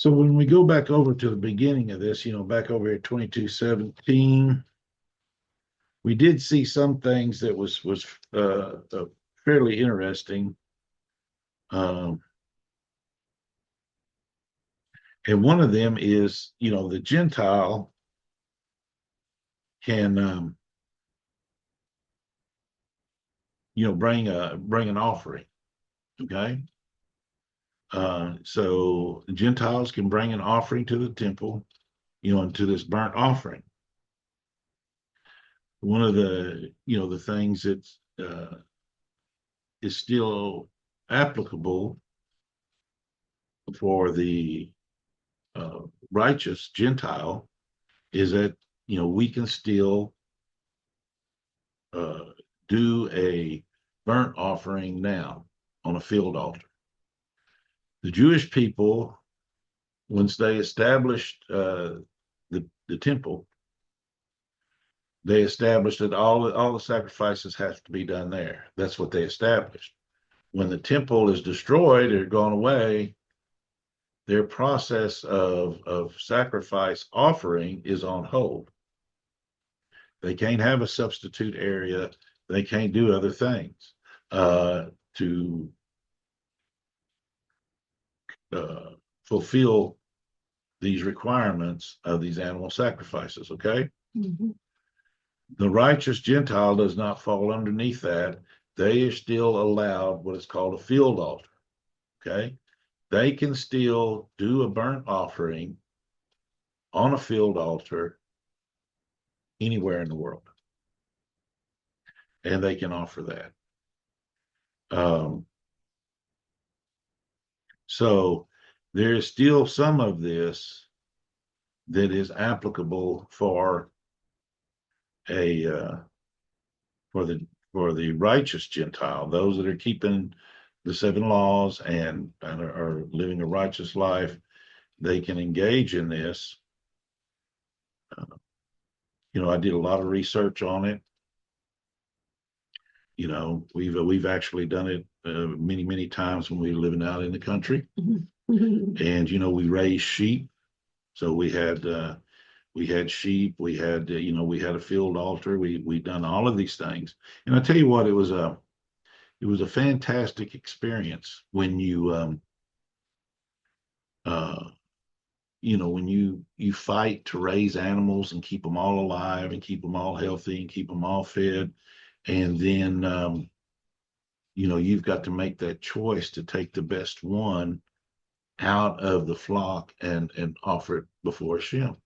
So when we go back over to the beginning of this, back over at 22:17, we did see some things that was fairly interesting. Um, and one of them is, the Gentile can, bring an offering. Okay. So the Gentiles can bring an offering to the temple, and to this burnt offering. One of the things that is still applicable for the righteous Gentile is that, we can still uh, do a burnt offering now on a field altar. The Jewish people, once they established the temple, they established that all the sacrifices have to be done there. That's what they established. When the temple is destroyed or gone away, their process of sacrifice offering is on hold. They can't have a substitute area. They can't do other things to fulfill these requirements of these animal sacrifices. Okay. Mhm. The righteous Gentile does not fall underneath that. They are still allowed what is called a field altar. Okay. They can still do a burnt offering on a field altar anywhere in the world. And they can offer that. So there is still some of this that is applicable for a for the righteous Gentile, those that are keeping the 7 laws and are living a righteous life. They can engage in this. I did a lot of research on it. We've actually done it many times when we were living out in the country. And we raised sheep. So we had sheep, we had we had a field altar, we done all of these things. And I tell you what, it was a fantastic experience when when you fight to raise animals and keep them all alive and keep them all healthy and keep them all fed. And then you've got to make that choice to take the best one out of the flock and offer it before Hashem.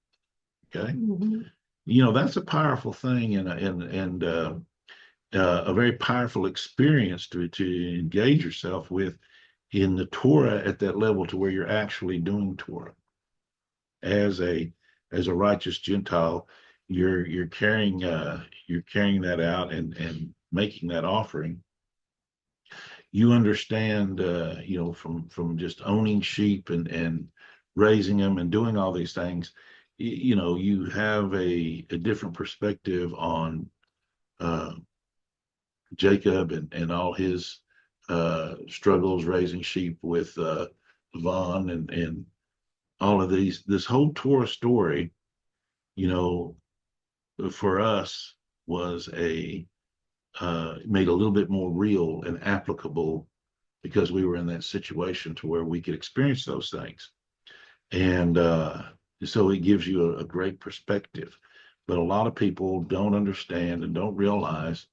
Okay. Mhm. That's a powerful thing and a very powerful experience to engage yourself with in the Torah at that level, to where you're actually doing Torah as a righteous Gentile. You're carrying that out and making that offering. You understand, from just owning sheep and raising them and doing all these things. You have a different perspective on uh, Jacob and all his struggles raising sheep with Vaughn and all of this whole Torah story, you know, for us was made a little bit more real and applicable because we were in that situation to where we could experience those things. And so it gives you a great perspective. But a lot of people don't understand and don't realize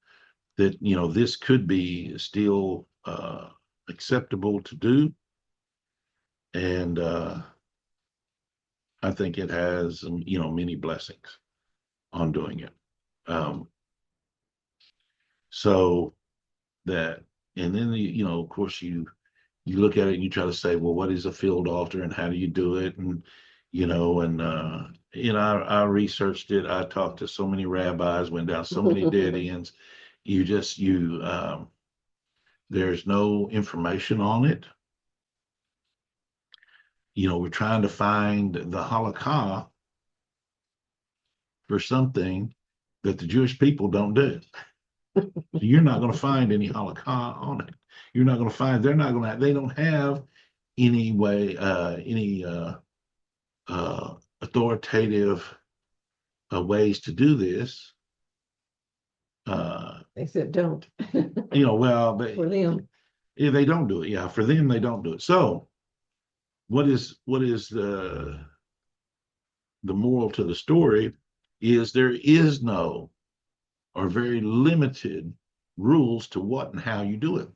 that, this could be still acceptable to do. And I think it has, many blessings on doing it. Um, so that, and then, of course, you look at it and you try to say, well, what is a field altar and how do you do it? And, I researched it. I talked to so many rabbis, went down so many dead ends. There's no information on it. We're trying to find the halakha for something that the Jewish people don't do. You're not going to find any halakha on it. You're not going to find, they don't have any way, any authoritative ways to do this. They said don't. Well, For them. they don't do it. Yeah, for them, they don't do it. So, what is the moral to the story? Is there is no or very limited rules to what and how you do it.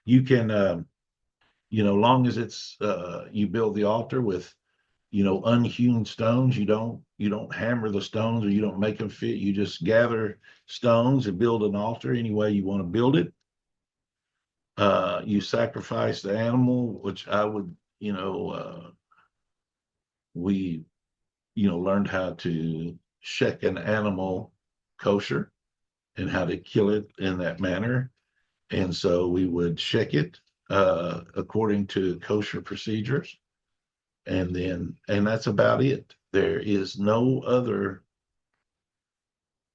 You can, long as it's you build the altar with unhewn stones. You don't hammer the stones, or you don't make them fit. You just gather stones and build an altar any way you want to build it. You sacrifice the animal, which I would, we learned how to check an animal kosher and how to kill it in that manner. And so we would check it according to kosher procedures. And that's about it. There is no other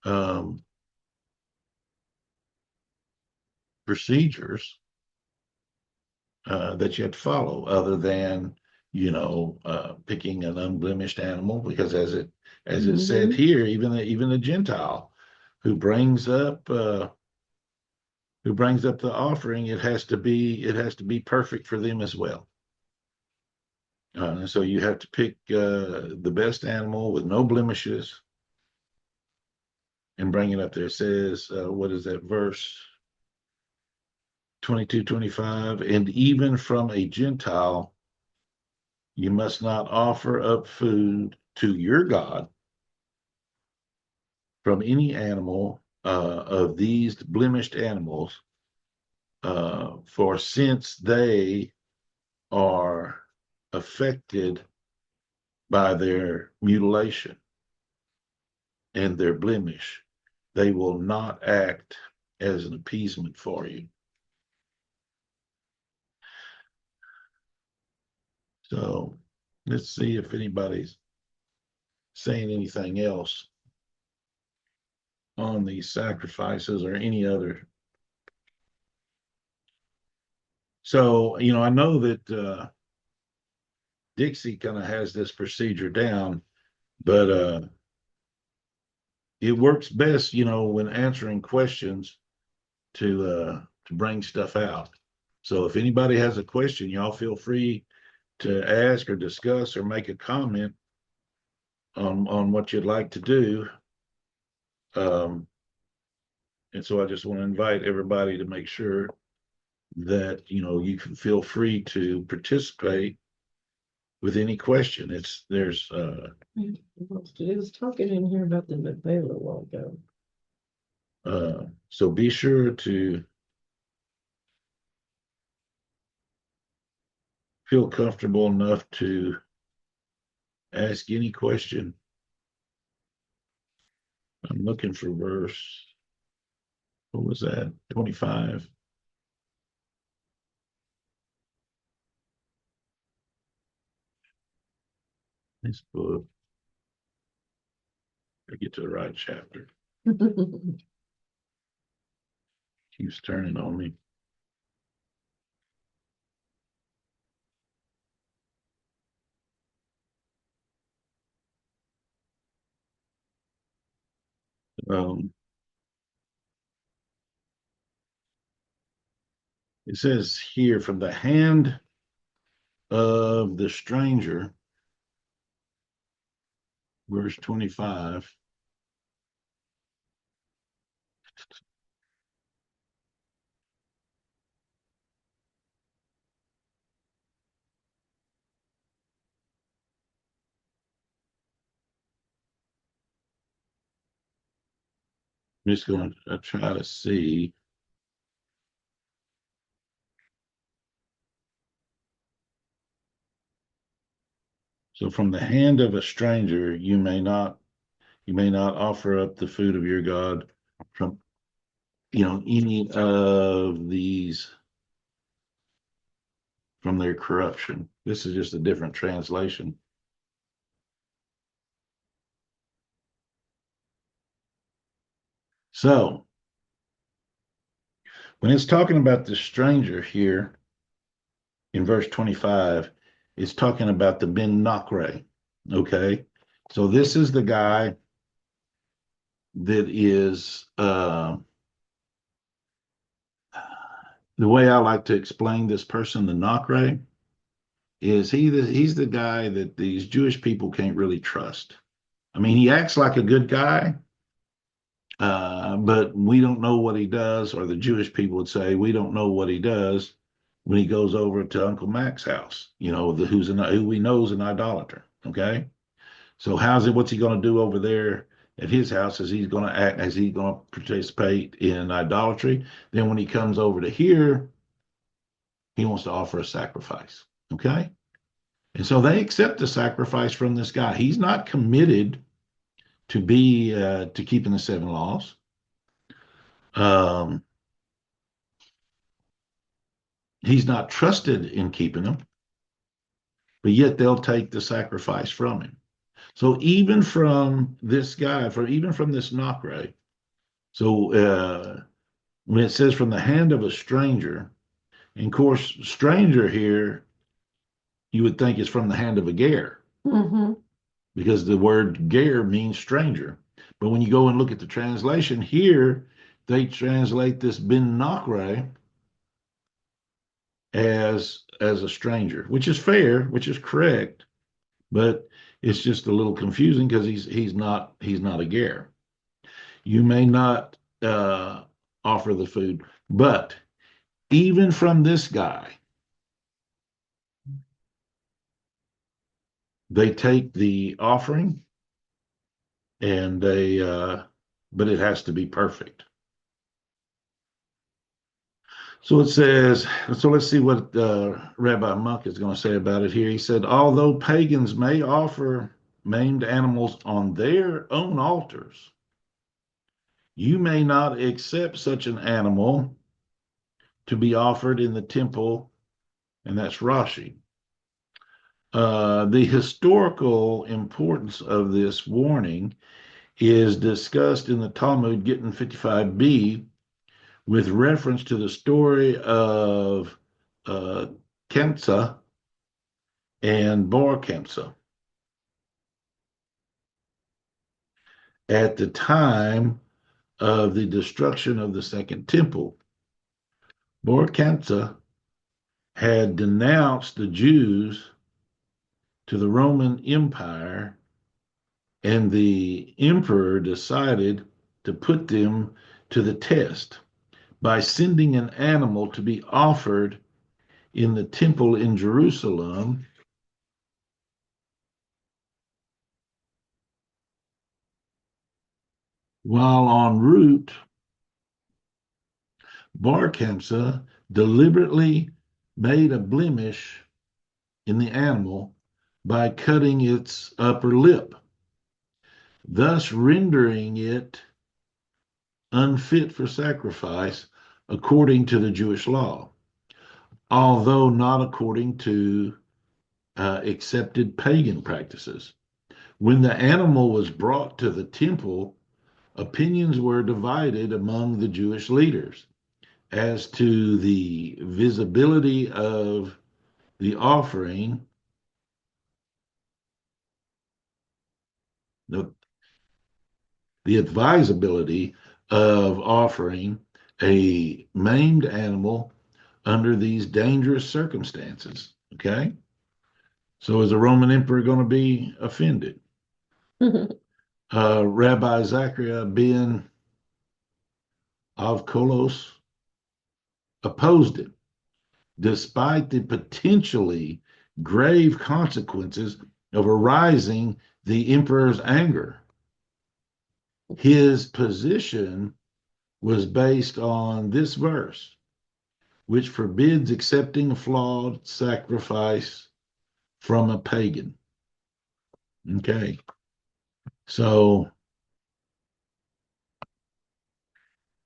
um, procedures that you have to follow, other than picking an unblemished animal, because as it said here, even the Gentile who brings up the offering, it has to be perfect for them as well. So you have to pick the best animal with no blemishes and bring it up there. It says, what is that verse? 22, 25. And even from a Gentile, you must not offer up food to your God from any animal of these blemished animals, for since they are affected by their mutilation and their blemish, they will not act as an appeasement for you. So let's see if anybody's saying anything else on these sacrifices or any other. So, I know that Dixie kind of has this procedure down, but it works best, when answering questions to bring stuff out. So if anybody has a question, y'all feel free to ask or discuss or make a comment on what you'd like to do. And so I just want to invite everybody to make sure that you can feel free to participate with any question. There's It was talking in here about the Nevela a while ago. So be sure to feel comfortable enough to ask any question. I'm looking for verse, what was that? 25. This book. I get to the right chapter. Keeps turning on me. It says here, from the hand of the stranger, verse 25. I'm just going to try to see. So from the hand of a stranger, you may not offer up the food of your God from any of these from their corruption. This is just a different translation. So when it's talking about the stranger here in verse 25, It's talking about the Ben Nokre. Okay. So this is the guy that is the way I like to explain this person, the Nokre, is he's the guy that these Jewish people can't really trust. I mean, he acts like a good guy, but we don't know what he does, or the Jewish people would say we don't know what he does when he goes over to Uncle Mac's house. Who we know is an idolater. Okay, so what's he going to do over there at his house? Is he's going to act as he's going to participate in idolatry? Then when he comes over to here, he wants to offer a sacrifice. Okay, and so they accept the sacrifice from this guy. He's not committed to keeping the seven laws. Um, he's not trusted in keeping them, but yet they'll take the sacrifice from him. So even from this guy, even from this Nokre, so when it says from the hand of a stranger, and of course, stranger here, you would think is from the hand of a ger, because the word ger means stranger. But when you go and look at the translation here, they translate this ben Nokre as a stranger, which is fair, which is correct, but it's just a little confusing because he's not a ger. You may not offer the food, but even from this guy, they take the offering and but it has to be perfect. So it says, so let's see what Rabbi Monk is going to say about it here. He said, although pagans may offer maimed animals on their own altars, you may not accept such an animal to be offered in the temple, and that's Rashi. The historical importance of this warning is discussed in the Talmud, Gittin 55b, with reference to the story of uh, Kemsa and Bar Kemsa. At the time of the destruction of the Second Temple, Bar Kemsa had denounced the Jews to the Roman Empire, and the emperor decided to put them to the test by sending an animal to be offered in the temple in Jerusalem. While en route, Bar Kamsa deliberately made a blemish in the animal by cutting its upper lip, thus rendering it unfit for sacrifice according to the Jewish law, although not according to accepted pagan practices. When the animal was brought to the temple, opinions were divided among the Jewish leaders as to the visibility of the offering, the, the advisability of offering a maimed animal under these dangerous circumstances. Okay. So is the Roman emperor going to be offended? Rabbi Zachariah ben Avkolos opposed it, despite the potentially grave consequences of arousing the emperor's anger. His position was based on this verse, which forbids accepting a flawed sacrifice from a pagan. Okay. So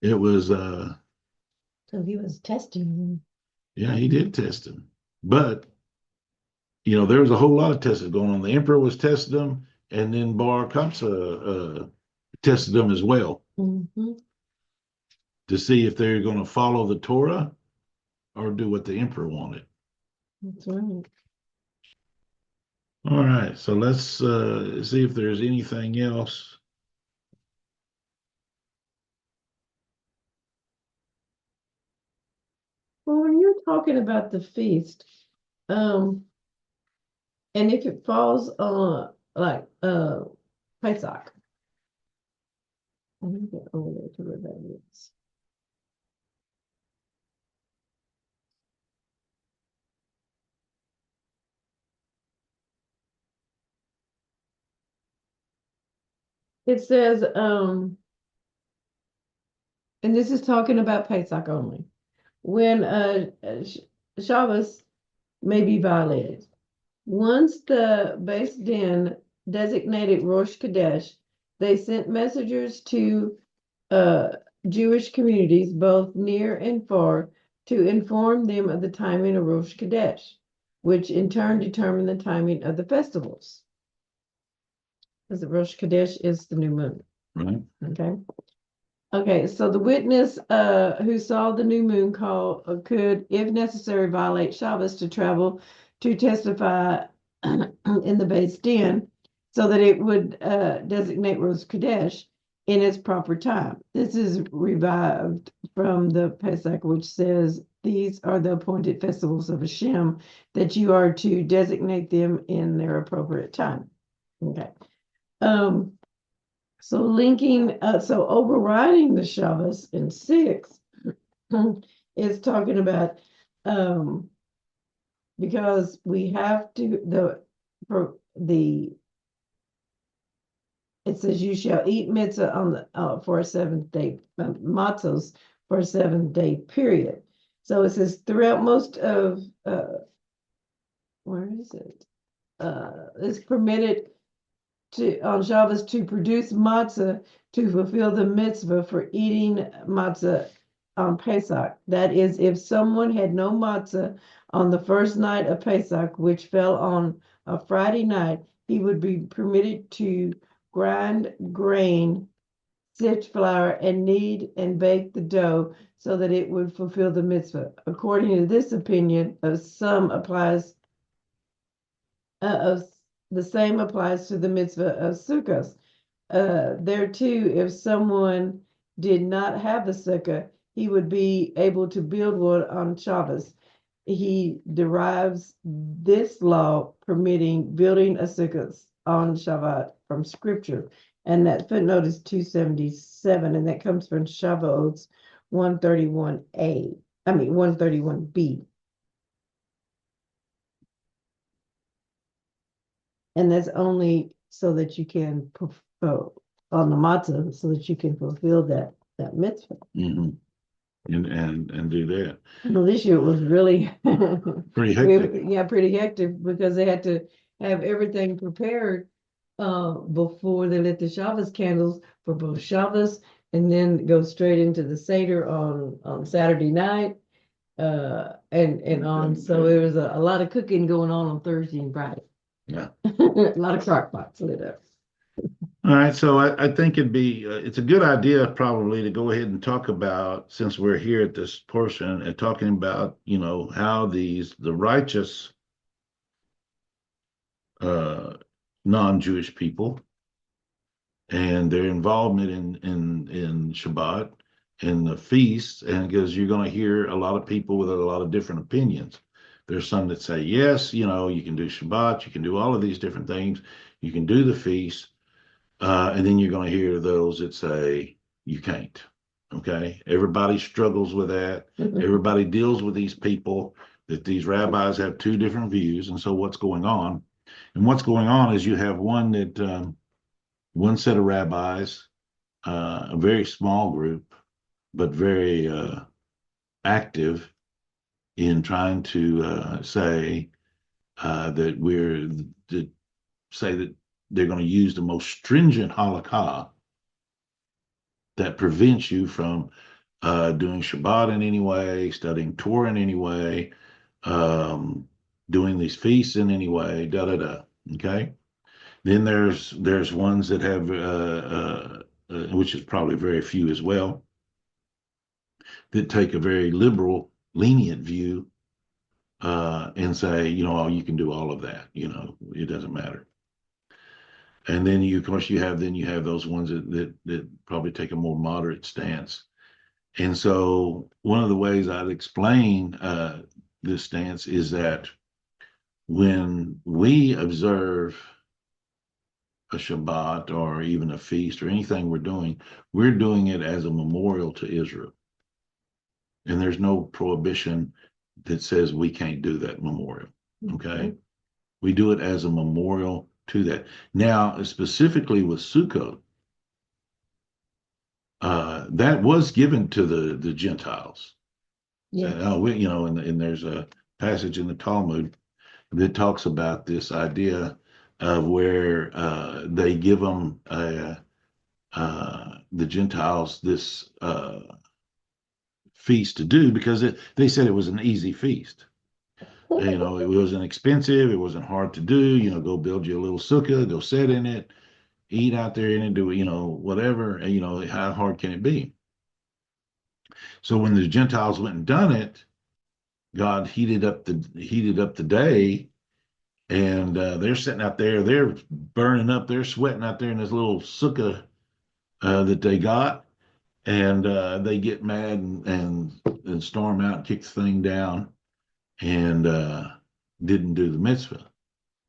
it was So he was testing him. yeah, he did test him. But there was a whole lot of tests going on. The emperor was testing them, and then Bar Kamsa tested them as well to see if they're going to follow the Torah or do what the emperor wanted. That's right. All right, so let's see if there's anything else. Well, when you're talking about the feast, um, and if it falls on like Pesach, let me get over there to where that is. It says, and this is talking about Pesach only, when Shabbos may be violated. Once the base din designated Rosh Kadesh, they sent messengers to uh, Jewish communities, both near and far, to inform them of the timing of Rosh Kadesh, which in turn determined the timing of the festivals. Because the Rosh Kadesh is the new moon. Right. Okay. Okay, so the witness who saw the new moon call could, if necessary, violate Shabbos to travel to testify in the Beit Din so that it would designate Rosh Kadesh in its proper time. This is revived from the Pesach, which says, these are the appointed festivals of Hashem that you are to designate them in their appropriate time. Okay. Um, so overriding the Shabbos in 6 is talking about um, because we have to for the it says you shall eat mitzvah on the for a 7th day matzos for a 7th day period. So it says throughout most of where is it? It's permitted to on Shabbos to produce matzah to fulfill the mitzvah for eating matzah on Pesach. That is, if someone had no matzah on the first night of Pesach, which fell on a Friday night, he would be permitted to grind grain, sift flour, and knead and bake the dough so that it would fulfill the mitzvah. According to this opinion, of some applies of the same applies to the mitzvah of sukkahs. There too, if someone did not have the sukkah, he would be able to build one on Shabbos. He derives this law permitting building a sukkah on Shabbat from scripture. And that footnote is 277, and that comes from Shavuot's 131a. I mean 131b. And that's only so that you can on the matzah, so that you can fulfill that mitzvah. Mhm. And do that. Well, this year it was really Pretty hectic. yeah, pretty hectic because they had to have everything prepared before they lit the Shabbos candles for both Shabbos and then go straight into the Seder on Saturday night and on. So there was a lot of cooking going on Thursday and Friday. Yeah. A lot of crock pots lit up. All right, so I think it's a good idea probably to go ahead and talk about, since we're here at this portion and talking about, how the righteous uh, non-Jewish people and their involvement in Shabbat and the feasts, and because you're going to hear a lot of people with a lot of different opinions. There's some that say, yes, you can do Shabbat, you can do all of these different things, you can do the feast. And then you're going to hear those that say you can't. Okay. Everybody struggles with that. Everybody deals with these people that these rabbis have two different views. And so what's going on? And what's going on is you have one set of rabbis, a very small group, but very active in trying to say that say that they're going to use the most stringent halakha that prevents you from doing Shabbat in any way, studying Torah in any way, doing these feasts in any way, da da da. Okay. Then there's ones that have, which is probably very few as well, that take a very liberal, lenient view and say, oh, you can do all of that. It doesn't matter. And then of course, you have those ones that probably take a more moderate stance. And so, one of the ways I'd explain this stance is that when we observe a Shabbat or even a feast or anything we're doing it as a memorial to Israel. And there's no prohibition that says we can't do that memorial. Okay. We do it as a memorial to that. Now, specifically with Sukkot, that was given to the Gentiles. Yes. And there's a passage in the Talmud that talks about this idea of where they give them the Gentiles this feast to do because they said it was an easy feast. It wasn't expensive. It wasn't hard to do. Go build you a little sukkah, go sit in it, eat out there in it, do, whatever. And, how hard can it be? So when the Gentiles went and done it, God heated up the day, and they're sitting out there, they're burning up, they're sweating out there in this little sukkah that they got, and they get mad and storm out, and kick the thing down, and didn't do the mitzvah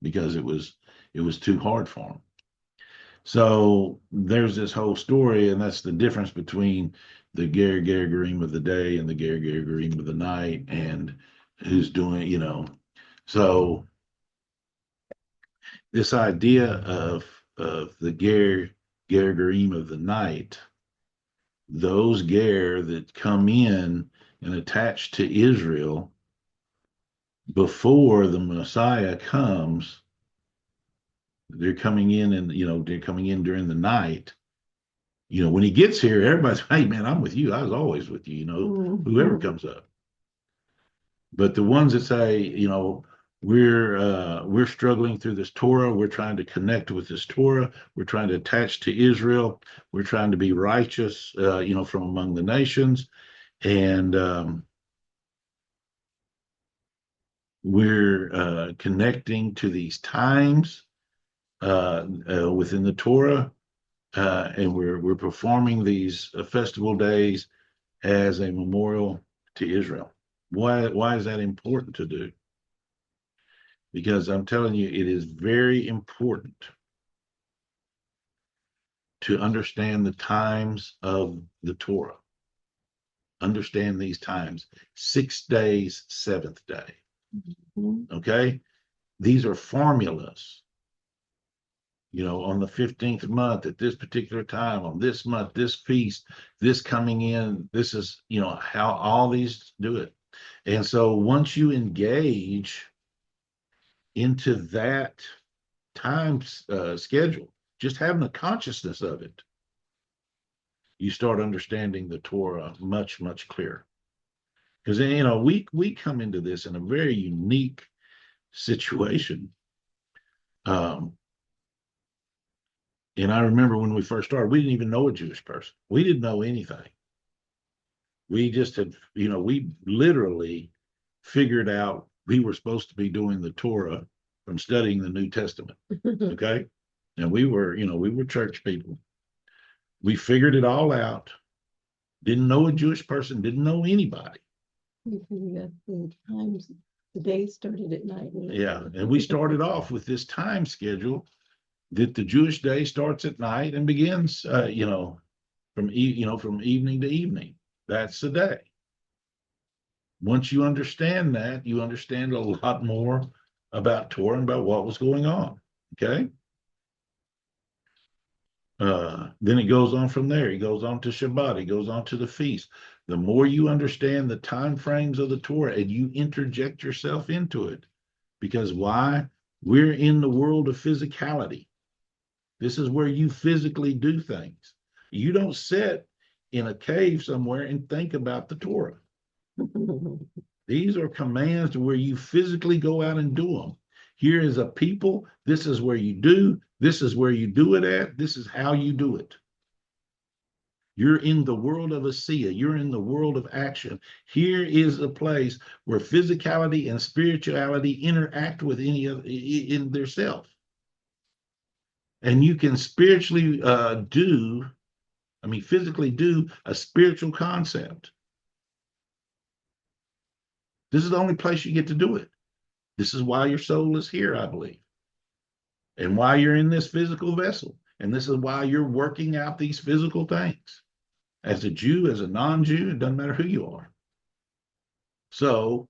because it was too hard for them. So there's this whole story, and that's the difference between the Ger Ger Garim of the day and the Ger Ger Garim of the night, and who's doing. So this idea of the Ger Ger Garim of the night, those Ger that come in and attach to Israel before the Messiah comes, they're coming in, and they're coming in during the night. When he gets here, everybody's, hey man, I'm with you. I was always with you, whoever comes up. But the ones that say, we're struggling through this Torah, we're trying to connect with this Torah, we're trying to attach to Israel, we're trying to be righteous, from among the nations, and we're connecting to these times within the Torah, and we're performing these festival days as a memorial to Israel. Why is that important to do? Because I'm telling you, it is very important to understand the times of the Torah. Understand these times. 6 days, seventh day. Okay? These are formulas. On the 15th month, at this particular time, on this month, this feast, this coming in, this is, how all these do it. And so once you engage into that time schedule, just having a consciousness of it, you start understanding the Torah much, much clearer. Because, we come into this in a very unique situation. And I remember when we first started, we didn't even know a Jewish person. We didn't know anything. We just had, we literally figured out we were supposed to be doing the Torah from studying the New Testament. Okay. And we were church people. We figured it all out. Didn't know a Jewish person, didn't know anybody. We figured out the times, the day started at night. Yeah. And we started off with this time schedule that the Jewish day starts at night and begins, from evening to evening. That's the day. Once you understand that, you understand a lot more about Torah and about what was going on. Okay. Then it goes on from there. He goes on to Shabbat. He goes on to the feast. The more you understand the time frames of the Torah and you interject yourself into it, because why? We're in the world of physicality. This is where you physically do things. You don't sit in a cave somewhere and think about the Torah. These are commands to where you physically go out and do them. Here is a people. This is where you do. This is where you do it at. This is how you do it. You're in the world of Asiya. You're in the world of action. Here is a place where physicality and spirituality interact with any of in their self. And you can spiritually physically do a spiritual concept. This is the only place you get to do it. This is why your soul is here, I believe, and why you're in this physical vessel. And this is why you're working out these physical things. As a Jew, as a non-Jew, it doesn't matter who you are. So,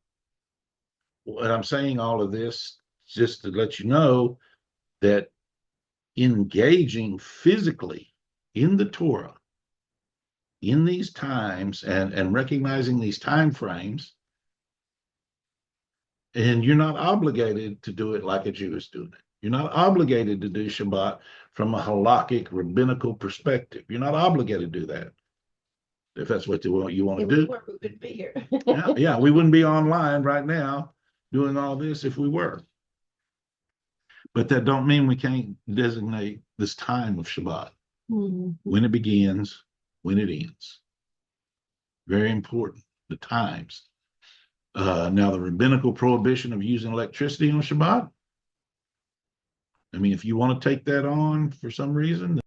what I'm saying all of this just to let you know that engaging physically in the Torah in these times and recognizing these time frames, and you're not obligated to do it like a Jew is doing it. You're not obligated to do Shabbat from a halakhic rabbinical perspective. You're not obligated to do that. If that's what you want to do. We wouldn't be here. Yeah, we wouldn't be online right now doing all this if we were. But that don't mean we can't designate this time of Shabbat. When it begins, when it ends. Very important, the times. Now, the rabbinical prohibition of using electricity on Shabbat. I mean, if you want to take that on for some reason,